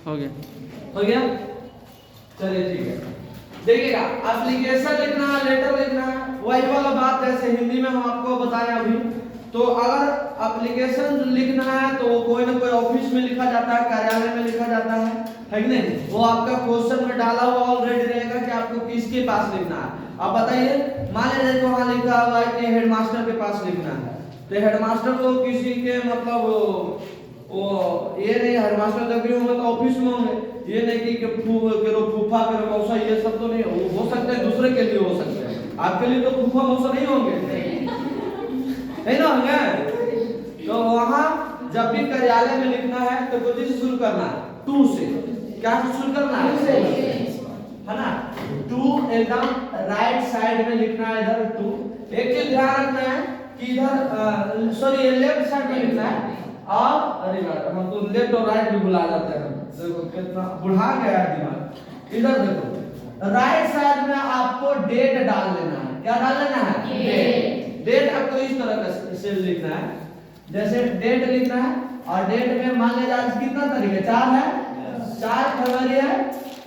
हो गया, हो गया। चलिए ठीक है, देखिएगा एप्लीकेशन लिखना है, लेटर लिखना है, वही वाला बात जैसे हिंदी में हम आपको बताएं अभी। तो अगर एप्लीकेशन लिखना है तो कोई ना कोई ऑफिस में लिखा जाता है, कार्यालय में लिखा जाता है कि नहीं? वो आपका क्वेश्चन में डाला हुआ ऑलरेडी रहेगा कि आपको किसके पास लिखना है। आप बताइए, मान लीजिए वहां लिखा हुआ है कि हेडमास्टर के पास लिखना है, तो हेडमास्टर तो किसी के मतलब वो ये नहीं, हेडमास्टर जब भी होंगे तो ऑफिस में होंगे, ये नहीं कि फूफा के मौसा, ये सब तो नहीं हो सकता है, दूसरे के लिए हो सकता है, आपके लिए तो फूफा मौसा नहीं होंगे, नहीं ना होंगे। तो वहां जब भी कार्यालय में लिखना है तो किस से शुरू करना है? टू से। क्या से शुरू करना है ना? टू एकदम राइट साइड में लिखना है, इधर टू। एक चीज ध्यान रखना है कि इधर सॉरी लेफ्ट साइड में लिखना है, और अरे यार हम तो लेफ्ट और राइट भी भुला जाते हैं, देखो कितना बुढ़ा गया दिमाग। इधर देखो, राइट साइड में आपको डेट डाल लेना है। क्या डाल लेना है? डेट। डेट आपको इस तरह का से लिखना है, जैसे डेट लिखना है, और डेट में मान लीजिए आज कितना तारीख है? 4 है, 4 फरवरी है,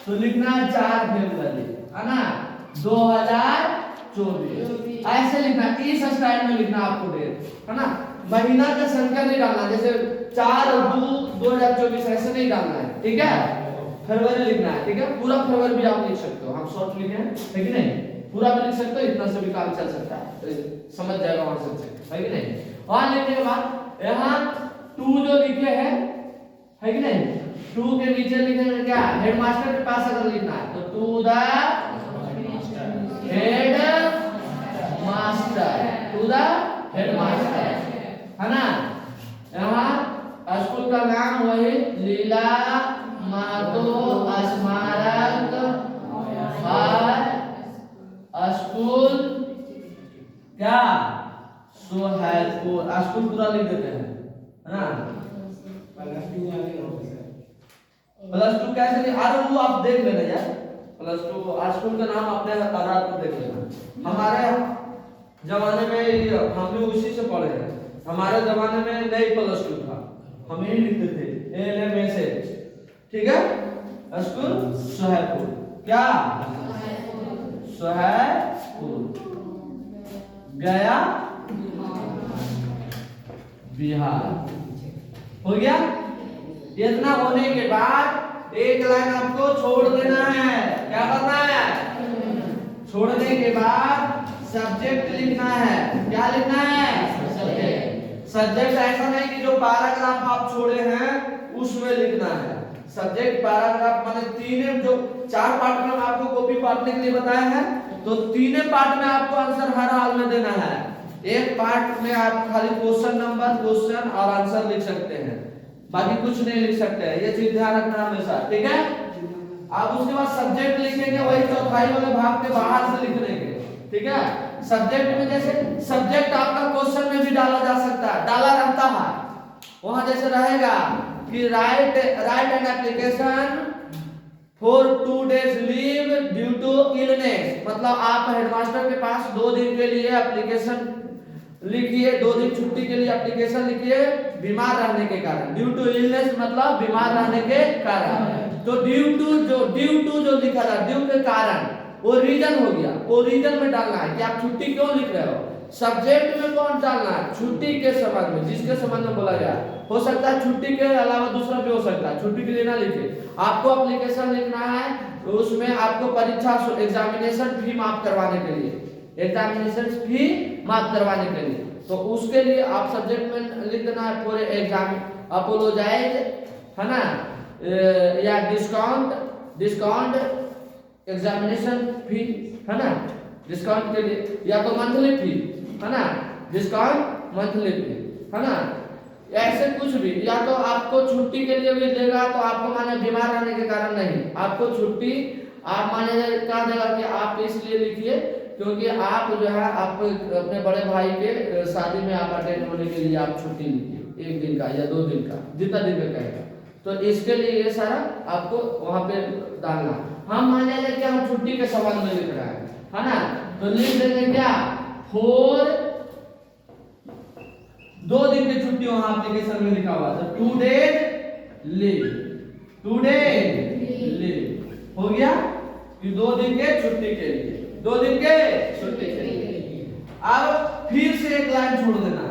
तो लिखना है 4 फरवरी, है ना, 2024। ऐसे लिखना, इस स्टाइल में लिखना आपको डेट, है ना। महीना का संख्या नहीं डालना, जैसे 4/2/2024 ऐसे नहीं डालना है, ठीक है। फरवरी लिखना है, ठीक है। पूरा फरवरी भी आप लिख सकते हो, हम शॉर्ट लिखे हैं, है कि नहीं? पूरा भी लिख सकते हो, इतना से भी काम चल सकता है, तो समझ जाएगा वहां से, है कि नहीं? वहां लिखने के बाद यहाँ 2 जो लिखे हैं, है कि नहीं, 2 के नीचे लिखेंगे क्या? हेडमास्टर के पास अगर लिखना है तो to the head master, to the headmaster, है ना। यहाँ स्कूल का नाम वही लीला महतो स्मारक स्कूल, क्या सोहैलपुर, स्कूल पूरा लिख देते हैं, है ना। +2 कैसे नहीं? अरे वो आप देख लेना यार, +2 स्कूल का नाम अपने आधार पर देख लेना। हमारे जमाने में हम भी उसी से पढ़े हैं, हमारे जमाने में नहीं +2 था, हम यही लिखते थे LMS, ठीक है। स्कूल सोहैलपुर, क्या सोहैलपुर, गया बिहार, हो गया। इतना होने के बाद एक लाइन आपको छोड़ देना है। क्या करना है? छोड़ने के बाद सब्जेक्ट लिखना है। क्या लिखना है? सब्जेक्ट। सब्जेक्ट ऐसा नहीं कि जो पैराग्राफ आप छोड़े हैं उसमें लिखना है। सब्जेक्ट पैराग्राफ माने तीन, जो 4 पार्ट में आपको कॉपी बांटने के लिए बताया है, तो तीनों पार्ट में आपको आंसर हर हाल में देना है। एक पार्ट में आप खाली क्वेश्चन नंबर, क्वेश्चन और आंसर लिख सकते हैं, बाकी कुछ नहीं लिख सकते हैं, ये चीज ध्यान रखना हमेशा, ठीक है। आप उसके बाद सब्जेक्ट लिखेंगे वही चौथाई वाले भाग के बाहर से लिख देंगे, ठीक है। सब्जेक्ट में जैसे सब्जेक्ट आपका क्वेश्चन में भी डाला जा सकता है, डाला रहता है, वहां जैसे रहेगा कि write an application for 2 days leave due to illness, मतलब आप हेडमास्टर के पास 2 दिन के लिए एप्लीकेशन लिखिए, 2 दिन छुट्टी के लिए एप्लीकेशन लिखिए बीमार रहने के कारण। ड्यू टू इलनेस मतलब बीमार रहने के कारण। तो ड्यू टू जो लिखा था, ड्यू के कारण, वो रीजन हो गया, वो रीजन में डालना है कि आप छुट्टी क्यों लिख रहे हो। सब्जेक्ट में कौन डालना है? छुट्टी के संबंध में, जिसके संबंध में बोला गया। हो सकता है छुट्टी के अलावा दूसरा भी हो सकता है, छुट्टी के लिए ना लिखे। आपको एप्लीकेशन लिखना है, तो उसमें आपको परीक्षा एग्जामिनेशन फी माफ करवाने के लिए, एग्जामिनेशन फी माफ करवाने के लिए, तो उसके लिए आप सब्जेक्ट में लिख देना है पूरे एग्जाम अपोलोजाइज, है ना, या डिस्काउंट एग्जामिनेशन फी, है ना, डिस्काउंट के लिए, या तो मंथली फी, है ना, डिस्काउंट मंथली फी, है ना। ऐसे कुछ भी, या तो आपको छुट्टी के लिए भी देगा, तो आपको माने बीमार रहने के कारण नहीं, आपको छुट्टी आप माने कहा देगा कि आप इसलिए लिखिए क्योंकि आप जो है आप अपने बड़े भाई के शादी में आप अटेंड होने के लिए आप छुट्टी लीजिए, 1 दिन का या 2 दिन का, जितना दिन का कहेगा, तो इसके लिए ये सारा आपको वहां पे डालना। हम मान लेंगे कि हम छुट्टी के संबंध में लिख रहे हैं, है ना, तो लिख देंगे क्या? 2 दिन की छुट्टी वहां एप्लीकेशन में लिखा हुआ था, 2 days लीव, 2 days गया कि 2 दिन के छुट्टी के लिए, 2 दिन के छुट्टी के लिए। अब फिर से एक लाइन छोड़ देना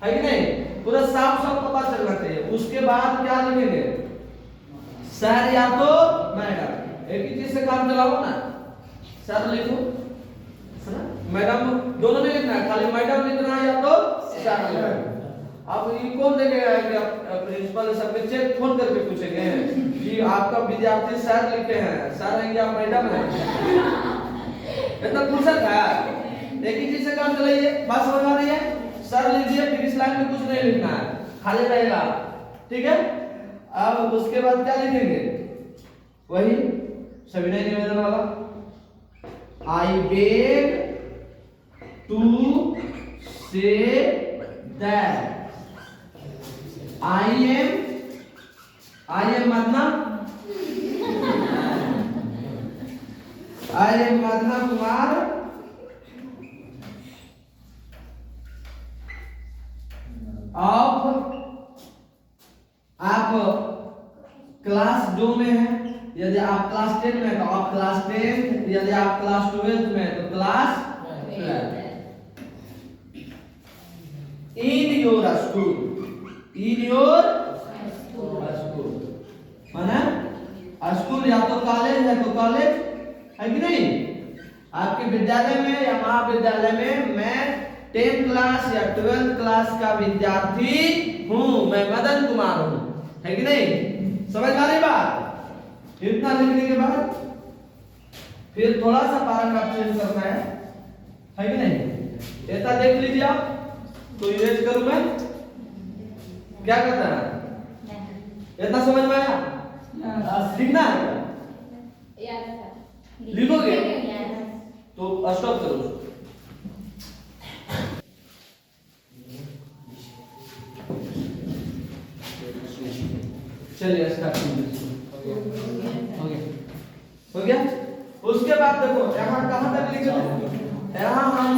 है कि नहीं, पूरा साफ साफ पता चलना चाहिए। उसके बाद क्या लिखेंगे, सर या तो मैडम, एक ही चीज से काम चलाओ ना, सर लिखो, मैडम दोनों नहीं लिखना है, खाली मैडम लिखना है या तो सर लिखना है। अब ये कौन देखेगा कि प्रिंसिपल सबके चेक फोन करके पूछेंगे कि आपका विद्यार्थी सर लिखे हैं, सर है या मैडम है? इतना फुर्सत है, एक ही चीज से काम चलाइए, बात समझ आ रही है? सर लीजिए, फिर इस लाइन में कुछ नहीं लिखना है, खाली रहेगा, ठीक है। अब उसके बाद क्या लिखेंगे, वही सविनय निवेदन वाला, I beg to say that I am Madana Kumar आप क्लास 2 में हैं, यदि आप क्लास 10 में तो आप क्लास 10, यदि आप क्लास 12 में तो class 12। In your school, in your school माना स्कूल या तो कॉलेज है तो कॉलेज है कि नहीं, आपके विद्यालय में या महाविद्यालय में मैं 10th क्लास या 12th क्लास का विद्यार्थी हूँ, मैं मदन कुमार हूँ, है कि नहीं, समझ में आ रही बात। इतना लिखने के बाद फिर थोड़ा सा पैराग्राफ चेंज करना है कि नहीं, ऐसा देख लीजिए आप, तो इरेज करूं मैं, क्या करता है, इतना समझ में आया? लिखना है क्या? लिखोगे तो स्टॉप करो। चलिए स्टार्ट हो गया। उसके बाद देखो यहाँ कहाँ तक लिखे थे, यहाँ हम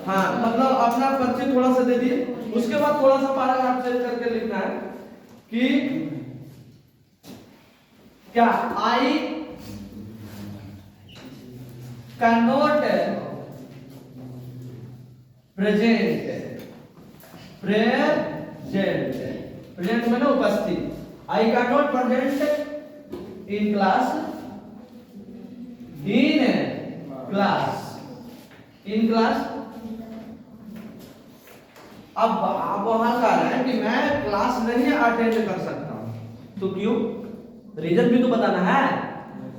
हाँ मतलब अपना परिचय थोड़ा सा दे दिए। उसके बाद थोड़ा सा पैराग्राफ चेंज करके लिखना है कि क्या, आई कैन नॉट प्रेजेंट मैंने उपस्थित, I can not present in class, in class. अब वहां कह रहे हैं कि मैं क्लास नहीं अटेंड कर सकता हूं, तो क्यों, रीजन भी तो बताना है,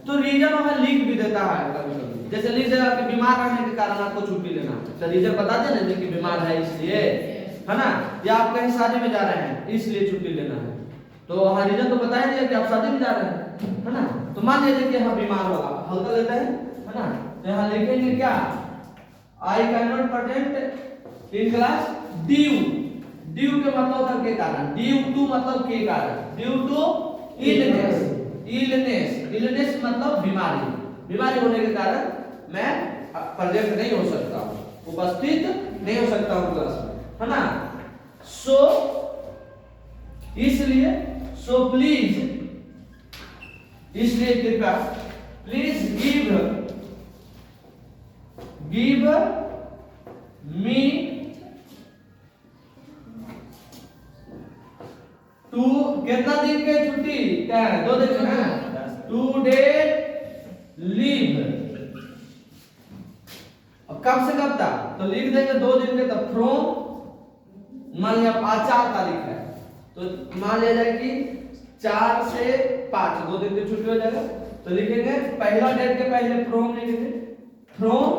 तो रीजन वहां लिख भी देता है कभी-कभी, जैसे लिख देगा कि बीमार रहने के कारण आपको छुट्टी लेना, तो रीजन बता देना कि बीमार है इसलिए, है ना, या आप कहीं शादी में जा रहे हैं इसलिए छुट्टी लेना है, तो वहां रीजन तो बता ही दिया कि आप शादी में जा रहे हैं, है ना, तो मान लीजिए कि हम बीमार होगा, हल्का लेते हैं, है ना, तो यहाँ लिखेंगे क्या, I can not attend in class due के मतलब के कारण, ड्यू टू मतलब के कारण, ड्यू टू इलनेस मतलब बीमारी होने के कारण मैं प्रेजेंट नहीं हो सकता हूं, उपस्थित नहीं हो सकता हूं क्लास में, है ना। सो इसलिए प्लीज, इसलिए कृपया प्लीज गिव मी टू, कितना दिन के छुट्टी, क्या है, 2 दिन है, 2 डे लीव। अब कब से कब तक, तो लिख देंगे 2 दिन के, तब फ्रॉम, मान लिया आज 4 तारीख है, तो मान लिया जाए कि 4 से 5 2 दिन की छुट्टी हो जाएगा, तो लिखेंगे पहला डेट के पहले फ्रॉम लिखेंगे, फ्रॉम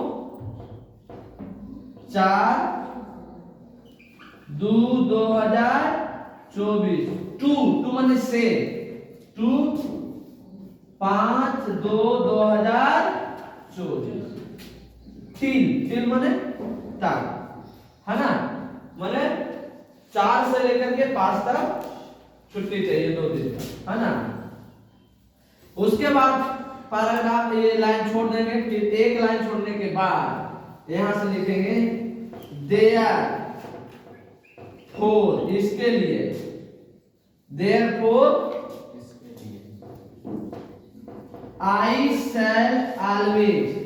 4/2/2024, टू माने से, 5/2/2024, 3 माने तक, है ना, माने 4 से लेकर के 5 तक छुट्टी चाहिए 2 दिन का, है ना। उसके बाद पैराग्राफ ये लाइन छोड़ देंगे, फिर एक लाइन छोड़ने के बाद यहां से लिखेंगे देयर फोर, इसके लिए, therefore I shall always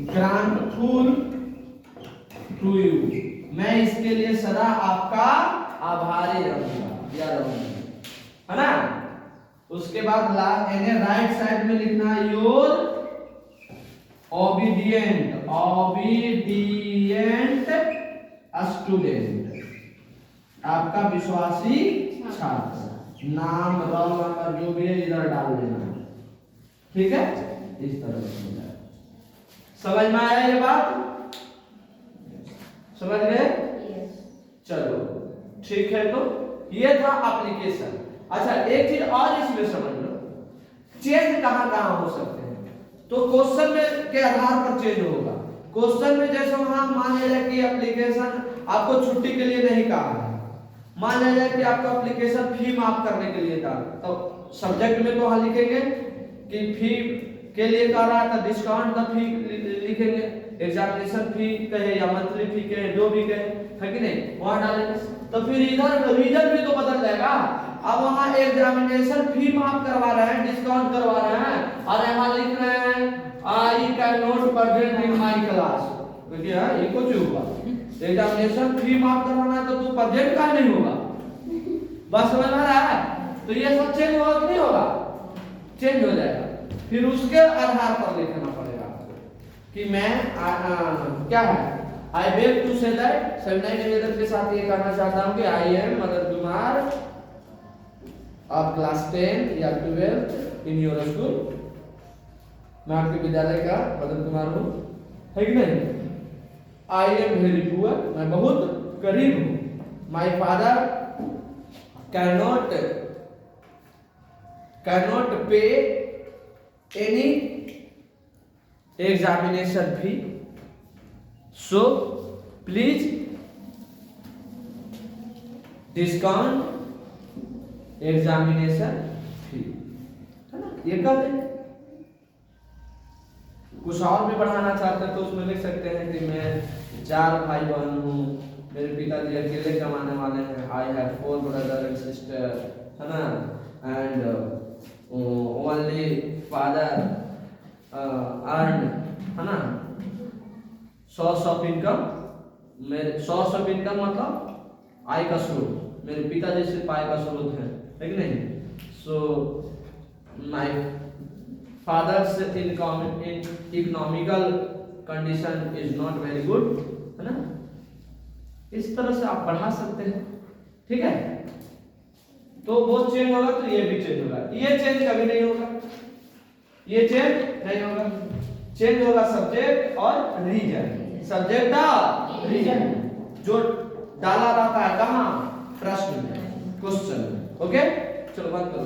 grateful to you, मैं इसके लिए सदा आपका आभारी रहूंगा या रहूंगी, है ना। उसके बाद राइट साइड में लिखना योर ओबीडियंट स्टूडेंट, आपका विश्वासी छात्र, नाम रोल नंबर जो भी है इधर डाल देना, ठीक है। इस तरह से समझ में आया ये बात, समझ गए? चलो ठीक है, तो ये था एप्लीकेशन। अच्छा एक चीज और इसमें समझ लो, चेंज कहां कहां हो सकते हैं। तो क्वेश्चन में के आधार पर चेंज होगा। क्वेश्चन में जैसे वहां मान लिया कि एप्लीकेशन आपको छुट्टी के लिए नहीं कहा है, मान लिया कि आपको एप्लीकेशन फी माफ करने के लिए था, तो सब्जेक्ट में तो वहां लिखेंगे कि फी के लिए कह रहा था, डिस्काउंट द फी लिखेंगे, एग्जामिनेशन फी कहे या मंथली फी कहे, जो भी कहे, है कि नहीं, वहां डालेंगे। तो फिर इधर रीजन भी तो बदल जाएगा। अब वहां एग्जामिनेशन फी माफ करवा रहे हैं, डिस्काउंट करवा रहे हैं, और यहाँ लिख रहे हैं I can not present in my class, क्योंकि ये कुछ हुआ एग्जामिनेशन फी माफ करवाना है तो तू प्रेजेंट का नहीं होगा। बस समझ में आ रहा है? तो ये सब चेंज होगा कि नहीं होगा? चेंज हो जाएगा। फिर उसके आधार पर लिखना पड़ेगा कि मैं क्या है, I beg to say that, सविनय निवेदन के साथ ये कहना चाहता हूं कि आई एम मदर कुमार ऑफ क्लास 10 या 12 इन योर स्कूल, मैं आपके विद्यालय का मदर कुमार हूं, है कि नहीं। आई एम वेरी पुअर, मैं बहुत गरीब हूं। माय फादर कैनॉट पे any examination fee, so please discount examination फी, है ना, ये कर देंगे। कुछ और भी बढ़ाना चाहते हैं तो उसमें लिख सकते हैं कि मैं 4 भाई बहन हूँ, मेरे पिताजी अकेले कमाने वाले हैं, I have 4 brother and sister, है ना, एंड ओनली फादर अर्न, है ना, सोर्स ऑफ इनकम, मेरे सोर्स ऑफ इनकम मतलब आय का स्रोत, मेरे पिताजी सिर्फ आय का स्रोत है कि नहीं। So my father's economical condition is not very good, है ना। इस तरह से आप बढ़ा सकते हैं, ठीक है। तो वो चेंज होगा तो ये भी चेंज होगा, ये चेंज कभी नहीं होगा, ये चेंज नहीं होगा। चेंज होगा सब्जेक्ट और रीजन, सब्जेक्ट और रीजन जो डाला रहता है कहां, प्रश्न में, क्वेश्चन में। ओके चलो बात करो।